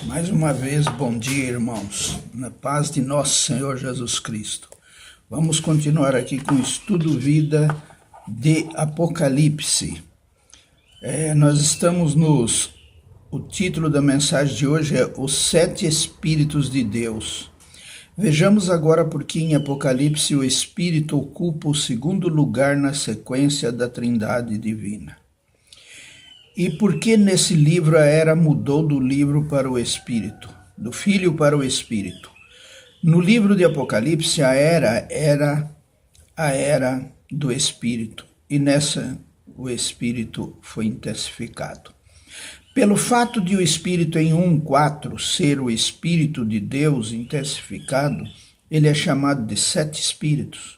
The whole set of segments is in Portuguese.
Mais uma vez, bom dia, irmãos, na paz de nosso Senhor Jesus Cristo. Vamos continuar aqui com o estudo vida de Apocalipse. Nós estamos o título da mensagem de hoje é Os Sete Espíritos de Deus. Vejamos agora por que em Apocalipse o Espírito ocupa o segundo lugar na sequência da Trindade Divina. E por que nesse livro a era mudou do livro para o Espírito, do Filho para o Espírito? No livro de Apocalipse a era a era do Espírito, e nessa o Espírito foi intensificado. Pelo fato de o Espírito em 1:4 ser o Espírito de Deus intensificado, ele é chamado de sete Espíritos.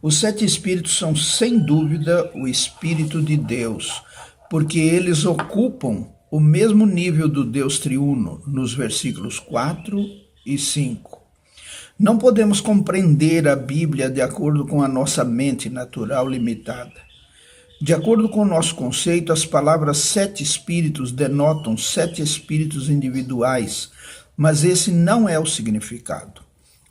Os sete Espíritos são, sem dúvida, o Espírito de Deus, porque eles ocupam o mesmo nível do Deus triuno, nos versículos 4 e 5. Não podemos compreender a Bíblia de acordo com a nossa mente natural limitada. De acordo com o nosso conceito, as palavras sete espíritos denotam sete espíritos individuais, mas esse não é o significado.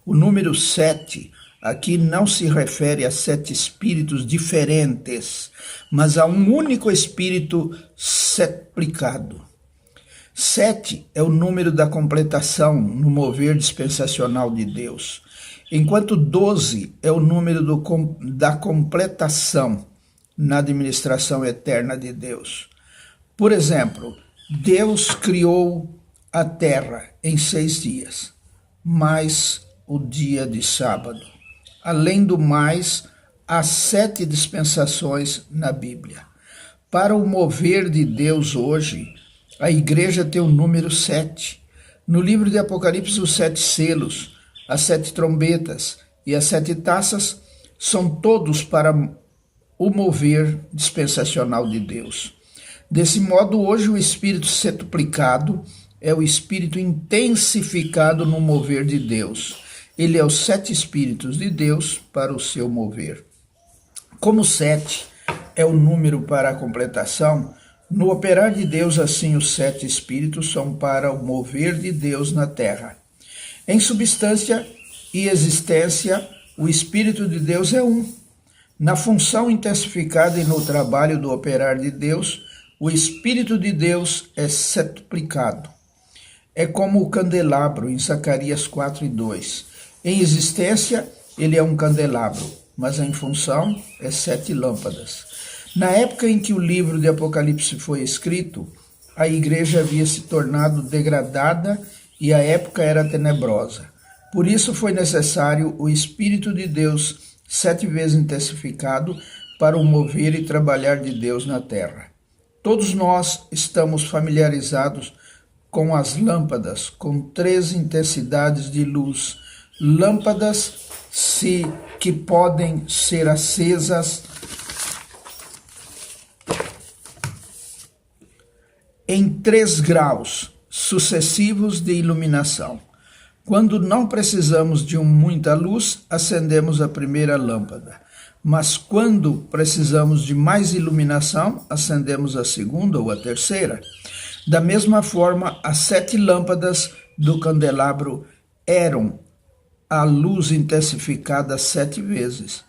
O número 7 aqui não se refere a sete espíritos diferentes, mas a um único espírito seplicado. 7 é o número da completação no mover dispensacional de Deus, enquanto 12 é o número da completação na administração eterna de Deus. Por exemplo, Deus criou a terra em 6 dias, mais o dia de sábado. Além do mais, há 7 dispensações na Bíblia. Para o mover de Deus hoje, a igreja tem o número 7. No livro de Apocalipse, os 7 selos, as 7 trombetas e as 7 taças são todos para o mover dispensacional de Deus. Desse modo, hoje o Espírito setuplicado é o Espírito intensificado no mover de Deus. Ele é os 7 Espíritos de Deus para o seu mover. Como 7 é o número para a completação, no operar de Deus, assim, os 7 Espíritos são para o mover de Deus na terra. Em substância e existência, o Espírito de Deus é um. Na função intensificada e no trabalho do operar de Deus, o Espírito de Deus é setuplicado. É como o candelabro em Zacarias 4:2. Em existência, ele é um candelabro, mas em função é 7 lâmpadas. Na época em que o livro de Apocalipse foi escrito, a igreja havia se tornado degradada e a época era tenebrosa. Por isso foi necessário o Espírito de Deus 7 vezes intensificado para o mover e trabalhar de Deus na terra. Todos nós estamos familiarizados com as lâmpadas, com 3 intensidades de luz. Lâmpadas que podem ser acesas em 3 graus sucessivos de iluminação. Quando não precisamos de muita luz, acendemos a primeira lâmpada. Mas quando precisamos de mais iluminação, acendemos a segunda ou a terceira. Da mesma forma, as 7 lâmpadas do candelabro eram a luz intensificada 7 vezes.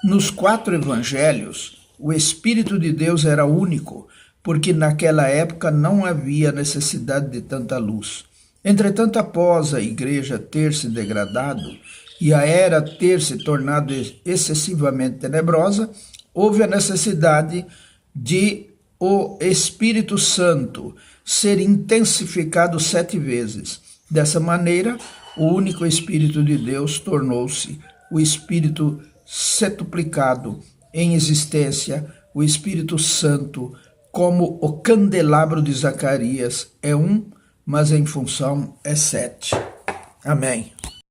Nos 4 evangelhos, o Espírito de Deus era único, porque naquela época não havia necessidade de tanta luz. Entretanto, após a igreja ter se degradado e a era ter se tornado excessivamente tenebrosa, houve a necessidade de o Espírito Santo ser intensificado 7 vezes. Dessa maneira, o único Espírito de Deus tornou-se o Espírito setuplicado em existência, o Espírito Santo, como o candelabro de Zacarias é um, mas em função é 7. Amém.